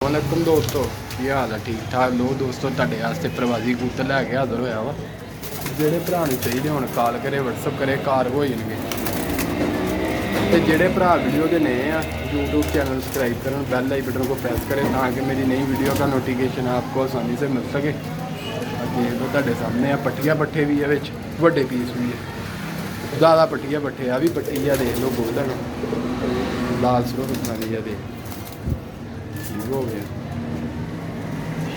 अस्सलामुअलैकुम दोस्तों, की हाल है? ठीक ठाक लो दोस्तों, तुहाडे वास्ते प्रवासी कबूतर लैके हाज़र होया वा। जेह्ड़े भरा नूं चाहिए होण कॉल करे, व्हाट्सअप करे, कार हो जाएंगे। तो जेह्ड़े भरा वीडियो के नए आ यूट्यूब चैनल सब्सक्राइब करन, बैल आई बटन को प्रेस करें ताकि मेरी नई वीडियो का नोटिफिकेशन आपको आसानी से मिल सके। देख लो तुहाडे सामने पट्टिया पट्ठे भी है, वड्डे पीस भी है, ज़्यादा पट्टिया पट्ठे आ भी पट्टी आ। देख लो गोल्डन लाल सरो खानी है, देख हो गया।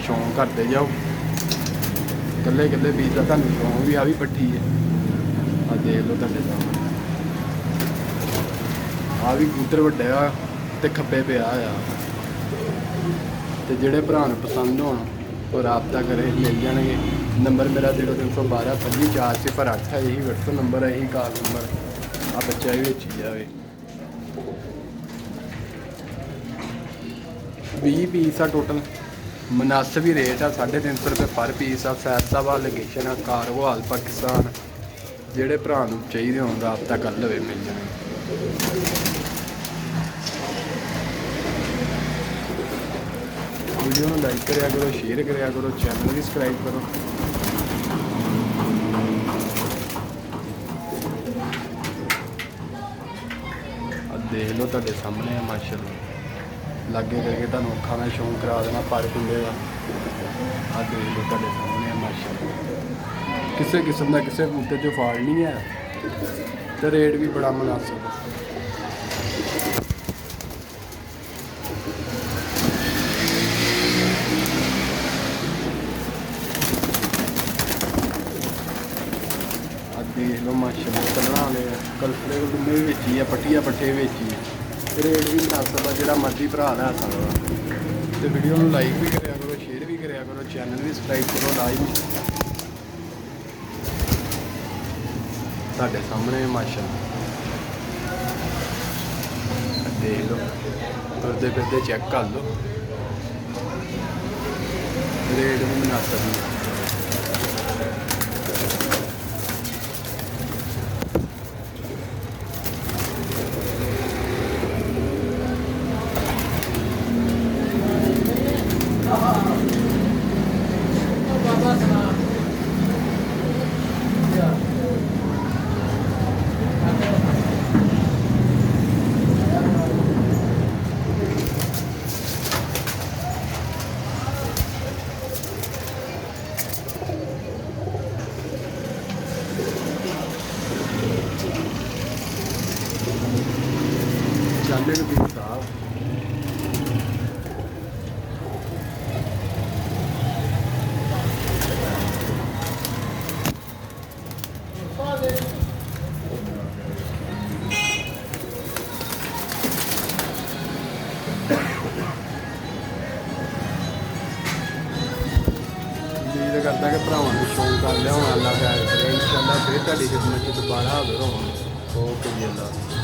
शौक करते जाओ, कल्ले कल्ले पीस का तुहानूं शौक भी आ भी पट्ठी है। आ देख लो तुहाडे सामने आ भी कबूतर वड्डे आ ते खब्बे पिया आ। ते जेह्ड़े भरा नूं पसंद होण और राबता करे मिल जाएंगे। नंबर मेरा 0312 25 408 है, यही व्हाट्सअप नंबर है, यही कॉल नंबर। आ बच्चा भी बेची जाए 20 पीस आ टोटल, मुनासिब ही रेट आ, 350 रुपये पर पीस आ। फैसलाबाद लोकेशन आ, कारगोहाल पाकिस्तान। जेह्ड़े भरा नूं चाहिए होण राबता कर लवे मिल जाए। वीडियो में लाइक करा करो, शेयर करा करो, चैनल भी सब्सक्राइब करो। देख लो तुहाडे सामने है माशाअल्लाह, लागे करके तुहानूं अखां दा शौक करा देना पर कुंडे का। आ देख लो तुहाडे सामने है माशाअल्लाह, किसी किस्म का किसी कबूतर च फॉल्ट नहीं है, तो रेट भी बड़ा मुनासिब है। देख लो माशाअल्लाह, कलर वाले कलफड़े कुंडे भी बेची है, पट्टिया पट्ठे बेची है, रेट भी मुनासिब है, जिहड़ा मर्जी भरा लै सकदा। तो वीडियो में लाइक भी करा करो, शेयर भी करा करो, चैनल भी सब्सक्राइब करो। लाइक तुहाडे सामने माशाअल्लाह, देख लो तुरदे फिरदे चेक कर लो, रेट भी मुनासिब है। चाले के पीस साहब उम्मीद करता कि भरावां नूं शौक कर लिया होना। अल्लाह खैर करे, इंशाअल्लाह फिर तुहाडी खिदमत च दोबारा हाज़र होवां। ओके जी, अल्लाह।